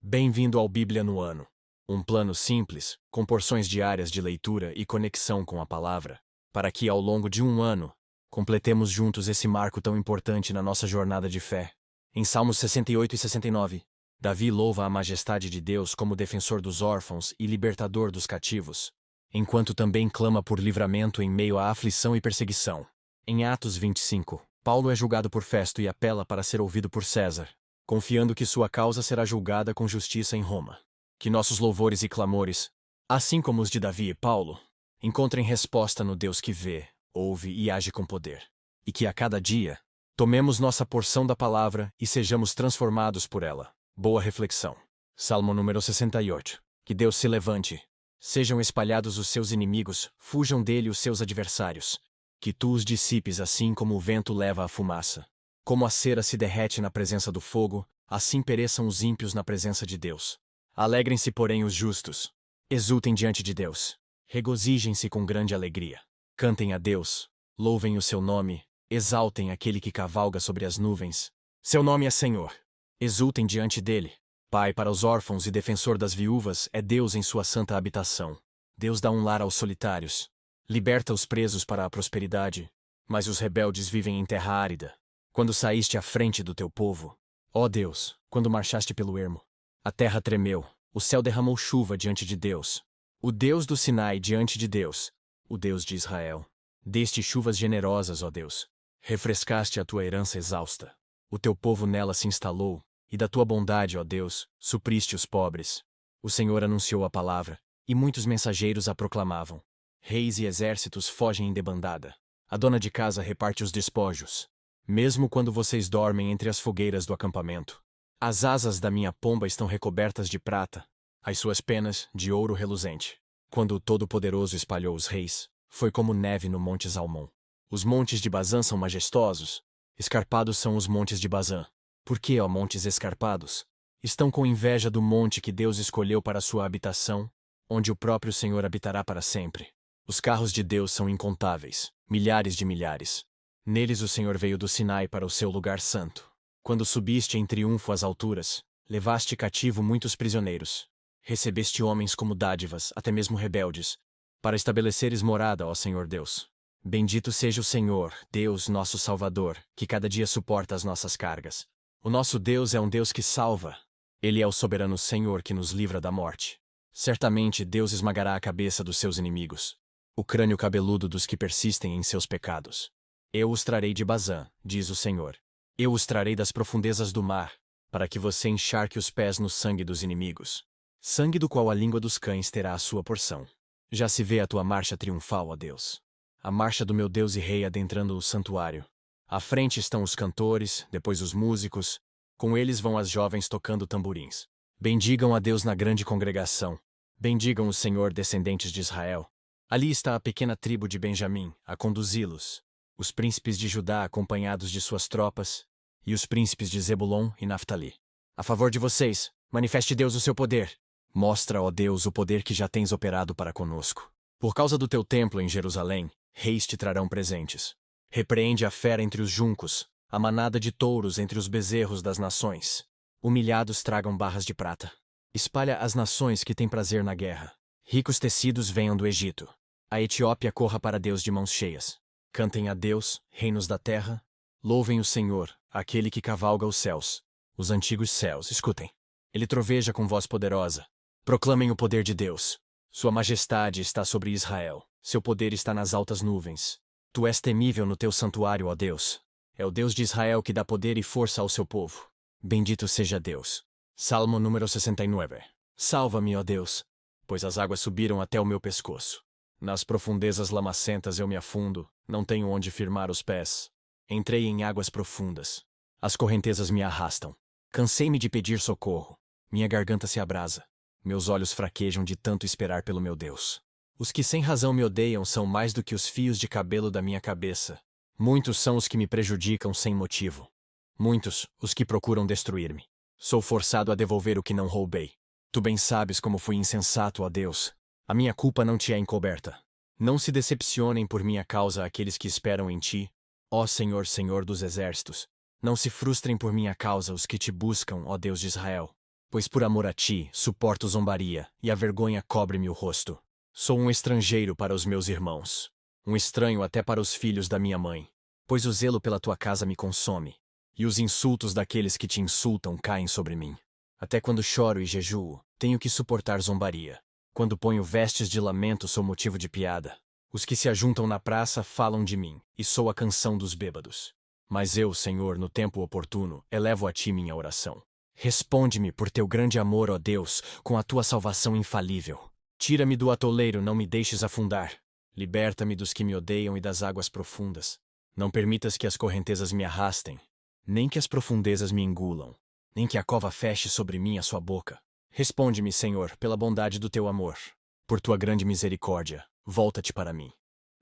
Bem-vindo ao Bíblia no Ano. Um plano simples, com porções diárias de leitura e conexão com a palavra, para que, ao longo de um ano, completemos juntos esse marco tão importante na nossa jornada de fé. Em Salmos 68 e 69, Davi louva a majestade de Deus como defensor dos órfãos e libertador dos cativos, enquanto também clama por livramento em meio à aflição e perseguição. Em Atos 25, Paulo é julgado por Festo e apela para ser ouvido por César, confiando que sua causa será julgada com justiça em Roma. Que nossos louvores e clamores, assim como os de Davi e Paulo, encontrem resposta no Deus que vê, ouve e age com poder. E que a cada dia, tomemos nossa porção da palavra e sejamos transformados por ela. Boa reflexão. Salmo número 68. Que Deus se levante. Sejam espalhados os seus inimigos, fujam dele os seus adversários. Que tu os dissipes assim como o vento leva a fumaça. Como a cera se derrete na presença do fogo, assim pereçam os ímpios na presença de Deus. Alegrem-se, porém, os justos. Exultem diante de Deus. Regozijem-se com grande alegria. Cantem a Deus. Louvem o seu nome. Exaltem aquele que cavalga sobre as nuvens. Seu nome é Senhor. Exultem diante dele. Pai para os órfãos e defensor das viúvas é Deus em sua santa habitação. Deus dá um lar aos solitários. Liberta os presos para a prosperidade. Mas os rebeldes vivem em terra árida. Quando saíste à frente do teu povo, ó Deus, quando marchaste pelo ermo, a terra tremeu, o céu derramou chuva diante de Deus. O Deus do Sinai diante de Deus, o Deus de Israel. Deste chuvas generosas, ó Deus. Refrescaste a tua herança exausta. O teu povo nela se instalou, e da tua bondade, ó Deus, supriste os pobres. O Senhor anunciou a palavra, e muitos mensageiros a proclamavam. Reis e exércitos fogem em debandada. A dona de casa reparte os despojos. Mesmo quando vocês dormem entre as fogueiras do acampamento. As asas da minha pomba estão recobertas de prata, as suas penas de ouro reluzente. Quando o Todo-Poderoso espalhou os reis, foi como neve no monte Zalmon. Os montes de Bazã são majestosos, escarpados são os montes de Bazã. Por que, ó montes escarpados? Estão com inveja do monte que Deus escolheu para sua habitação, onde o próprio Senhor habitará para sempre. Os carros de Deus são incontáveis, milhares de milhares. Neles o Senhor veio do Sinai para o seu lugar santo. Quando subiste em triunfo às alturas, levaste cativo muitos prisioneiros. Recebeste homens como dádivas, até mesmo rebeldes, para estabeleceres morada, ó Senhor Deus. Bendito seja o Senhor, Deus nosso Salvador, que cada dia suporta as nossas cargas. O nosso Deus é um Deus que salva. Ele é o soberano Senhor que nos livra da morte. Certamente Deus esmagará a cabeça dos seus inimigos, o crânio cabeludo dos que persistem em seus pecados. Eu os trarei de Bazã, diz o Senhor. Eu os trarei das profundezas do mar, para que você encharque os pés no sangue dos inimigos. Sangue do qual a língua dos cães terá a sua porção. Já se vê a tua marcha triunfal, ó Deus. A marcha do meu Deus e Rei adentrando o santuário. À frente estão os cantores, depois os músicos. Com eles vão as jovens tocando tamborins. Bendigam a Deus na grande congregação. Bendigam o Senhor, descendentes de Israel. Ali está a pequena tribo de Benjamim, a conduzi-los. Os príncipes de Judá acompanhados de suas tropas, e os príncipes de Zebulon e Naftali. A favor de vocês, manifeste Deus o seu poder. Mostra, ó Deus, o poder que já tens operado para conosco. Por causa do teu templo em Jerusalém, reis te trarão presentes. Repreende a fera entre os juncos, a manada de touros entre os bezerros das nações. Humilhados tragam barras de prata. Espalha as nações que têm prazer na guerra. Ricos tecidos venham do Egito. A Etiópia corra para Deus de mãos cheias. Cantem a Deus, reinos da terra. Louvem o Senhor, aquele que cavalga os céus. Os antigos céus, escutem. Ele troveja com voz poderosa. Proclamem o poder de Deus. Sua majestade está sobre Israel. Seu poder está nas altas nuvens. Tu és temível no teu santuário, ó Deus. É o Deus de Israel que dá poder e força ao seu povo. Bendito seja Deus. Salmo número 69. Salva-me, ó Deus, pois as águas subiram até o meu pescoço. Nas profundezas lamacentas eu me afundo, não tenho onde firmar os pés. Entrei em águas profundas. As correntezas me arrastam. Cansei-me de pedir socorro. Minha garganta se abrasa. Meus olhos fraquejam de tanto esperar pelo meu Deus. Os que sem razão me odeiam são mais do que os fios de cabelo da minha cabeça. Muitos são os que me prejudicam sem motivo. Muitos, os que procuram destruir-me. Sou forçado a devolver o que não roubei. Tu bem sabes como fui insensato, ó Deus. A minha culpa não te é encoberta. Não se decepcionem por minha causa aqueles que esperam em ti, ó Senhor, Senhor dos exércitos. Não se frustrem por minha causa os que te buscam, ó Deus de Israel. Pois por amor a ti, suporto zombaria, e a vergonha cobre-me o rosto. Sou um estrangeiro para os meus irmãos, um estranho até para os filhos da minha mãe. Pois o zelo pela tua casa me consome, e os insultos daqueles que te insultam caem sobre mim. Até quando choro e jejuo, tenho que suportar zombaria. Quando ponho vestes de lamento, sou motivo de piada. Os que se ajuntam na praça falam de mim, e sou a canção dos bêbados. Mas eu, Senhor, no tempo oportuno, elevo a ti minha oração. Responde-me por teu grande amor, ó Deus, com a tua salvação infalível. Tira-me do atoleiro, não me deixes afundar. Liberta-me dos que me odeiam e das águas profundas. Não permitas que as correntezas me arrastem, nem que as profundezas me engulam, nem que a cova feche sobre mim a sua boca. Responde-me, Senhor, pela bondade do teu amor. Por tua grande misericórdia, volta-te para mim.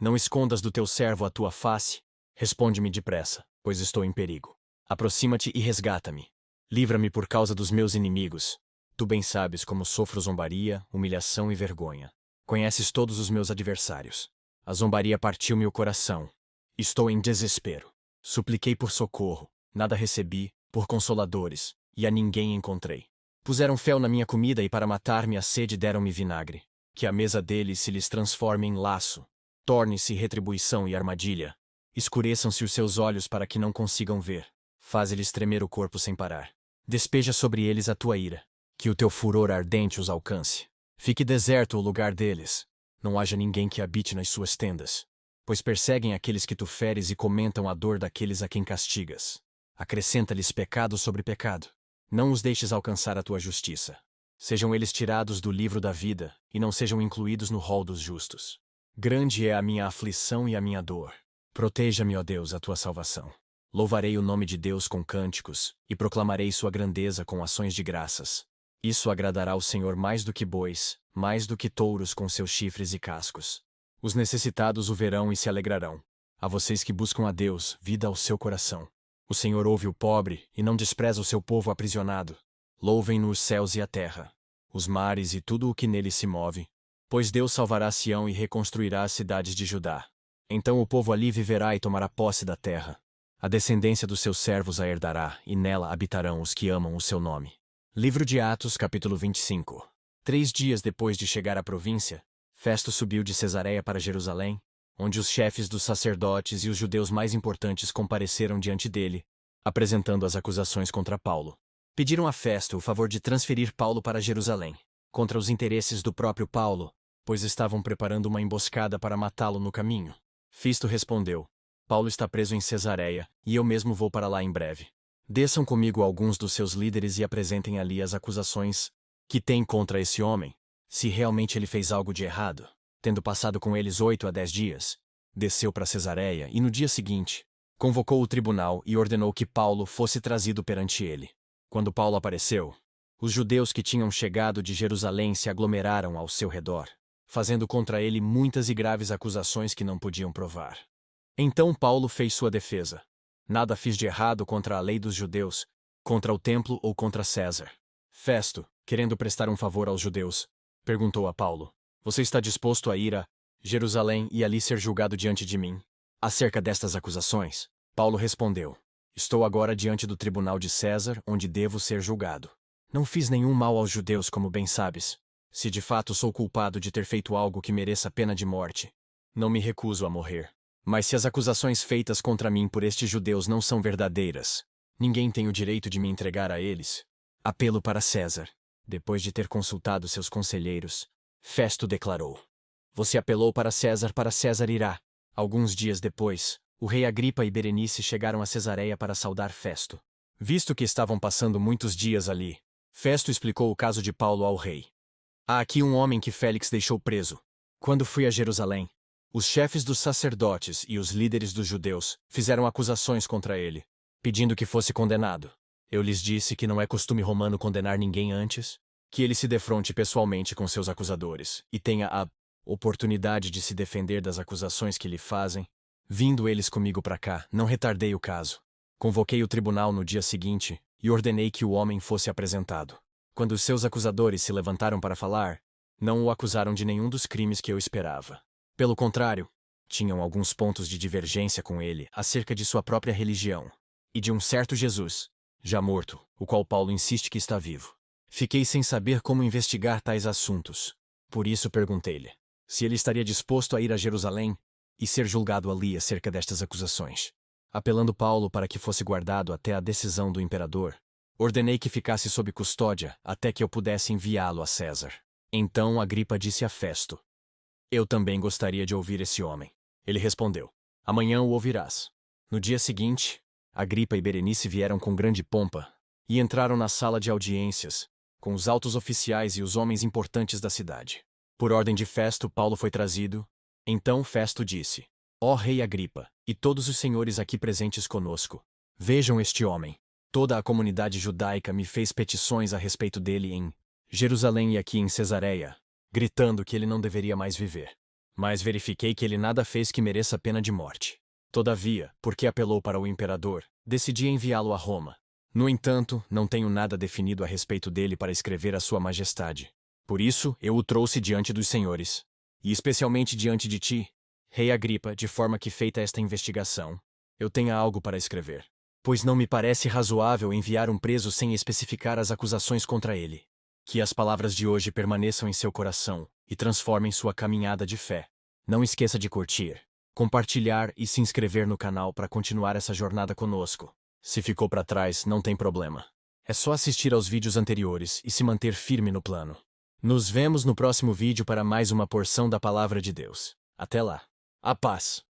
Não escondas do teu servo a tua face. Responde-me depressa, pois estou em perigo. Aproxima-te e resgata-me. Livra-me por causa dos meus inimigos. Tu bem sabes como sofro zombaria, humilhação e vergonha. Conheces todos os meus adversários. A zombaria partiu-me o coração. Estou em desespero. Supliquei por socorro, nada recebi, por consoladores, e a ninguém encontrei. Puseram fel na minha comida e para matar-me a sede deram-me vinagre. Que a mesa deles se lhes transforme em laço. Torne-se retribuição e armadilha. Escureçam-se os seus olhos para que não consigam ver. Faze-lhes tremer o corpo sem parar. Despeja sobre eles a tua ira. Que o teu furor ardente os alcance. Fique deserto o lugar deles. Não haja ninguém que habite nas suas tendas. Pois perseguem aqueles que tu feres e comentam a dor daqueles a quem castigas. Acrescenta-lhes pecado sobre pecado. Não os deixes alcançar a tua justiça. Sejam eles tirados do livro da vida, e não sejam incluídos no rol dos justos. Grande é a minha aflição e a minha dor. Proteja-me, ó Deus, a tua salvação. Louvarei o nome de Deus com cânticos, e proclamarei sua grandeza com ações de graças. Isso agradará ao Senhor mais do que bois, mais do que touros com seus chifres e cascos. Os necessitados o verão e se alegrarão. A vocês que buscam a Deus, vida ao seu coração. O Senhor ouve o pobre e não despreza o seu povo aprisionado. Louvem-no os céus e a terra, os mares e tudo o que nele se move. Pois Deus salvará Sião e reconstruirá as cidades de Judá. Então o povo ali viverá e tomará posse da terra. A descendência dos seus servos a herdará, e nela habitarão os que amam o seu nome. Livro de Atos, capítulo 25. 3 dias depois de chegar à província, Festo subiu de Cesareia para Jerusalém, onde os chefes dos sacerdotes e os judeus mais importantes compareceram diante dele, apresentando as acusações contra Paulo. Pediram a Festo o favor de transferir Paulo para Jerusalém, contra os interesses do próprio Paulo, pois estavam preparando uma emboscada para matá-lo no caminho. Festo respondeu: Paulo está preso em Cesareia, e eu mesmo vou para lá em breve. Desçam comigo alguns dos seus líderes e apresentem ali as acusações que têm contra esse homem, se realmente ele fez algo de errado. Tendo passado com eles 8 a 10 dias, desceu para Cesareia e no dia seguinte, convocou o tribunal e ordenou que Paulo fosse trazido perante ele. Quando Paulo apareceu, os judeus que tinham chegado de Jerusalém se aglomeraram ao seu redor, fazendo contra ele muitas e graves acusações que não podiam provar. Então Paulo fez sua defesa. Nada fiz de errado contra a lei dos judeus, contra o templo ou contra César. Festo, querendo prestar um favor aos judeus, perguntou a Paulo: Você está disposto a ir a Jerusalém e ali ser julgado diante de mim? Acerca destas acusações, Paulo respondeu: Estou agora diante do tribunal de César, onde devo ser julgado. Não fiz nenhum mal aos judeus, como bem sabes. Se de fato sou culpado de ter feito algo que mereça pena de morte, não me recuso a morrer. Mas se as acusações feitas contra mim por estes judeus não são verdadeiras, ninguém tem o direito de me entregar a eles. Apelo para César. Depois de ter consultado seus conselheiros, Festo declarou: Você apelou para César irá. Alguns dias depois, o rei Agripa e Berenice chegaram a Cesareia para saudar Festo. Visto que estavam passando muitos dias ali, Festo explicou o caso de Paulo ao rei. Há aqui um homem que Félix deixou preso. Quando fui a Jerusalém, os chefes dos sacerdotes e os líderes dos judeus fizeram acusações contra ele, pedindo que fosse condenado. Eu lhes disse que não é costume romano condenar ninguém antes, que ele se defronte pessoalmente com seus acusadores e tenha a oportunidade de se defender das acusações que lhe fazem. Vindo eles comigo para cá, não retardei o caso. Convoquei o tribunal no dia seguinte e ordenei que o homem fosse apresentado. Quando os seus acusadores se levantaram para falar, não o acusaram de nenhum dos crimes que eu esperava. Pelo contrário, tinham alguns pontos de divergência com ele acerca de sua própria religião e de um certo Jesus, já morto, o qual Paulo insiste que está vivo. Fiquei sem saber como investigar tais assuntos. Por isso perguntei-lhe se ele estaria disposto a ir a Jerusalém e ser julgado ali acerca destas acusações. Apelando Paulo para que fosse guardado até a decisão do imperador, ordenei que ficasse sob custódia até que eu pudesse enviá-lo a César. Então Agripa disse a Festo: Eu também gostaria de ouvir esse homem. Ele respondeu: Amanhã o ouvirás. No dia seguinte, Agripa e Berenice vieram com grande pompa e entraram na sala de audiências, com os altos oficiais e os homens importantes da cidade. Por ordem de Festo, Paulo foi trazido. Então Festo disse: Ó rei Agripa, e todos os senhores aqui presentes conosco, vejam este homem. Toda a comunidade judaica me fez petições a respeito dele em Jerusalém e aqui em Cesareia, gritando que ele não deveria mais viver. Mas verifiquei que ele nada fez que mereça pena de morte. Todavia, porque apelou para o imperador, decidi enviá-lo a Roma. No entanto, não tenho nada definido a respeito dele para escrever a sua majestade. Por isso, eu o trouxe diante dos senhores, e especialmente diante de ti, rei Agripa, de forma que, feita esta investigação, eu tenha algo para escrever. Pois não me parece razoável enviar um preso sem especificar as acusações contra ele. Que as palavras de hoje permaneçam em seu coração e transformem sua caminhada de fé. Não esqueça de curtir, compartilhar e se inscrever no canal para continuar essa jornada conosco. Se ficou para trás, não tem problema. É só assistir aos vídeos anteriores e se manter firme no plano. Nos vemos no próximo vídeo para mais uma porção da Palavra de Deus. Até lá. A paz.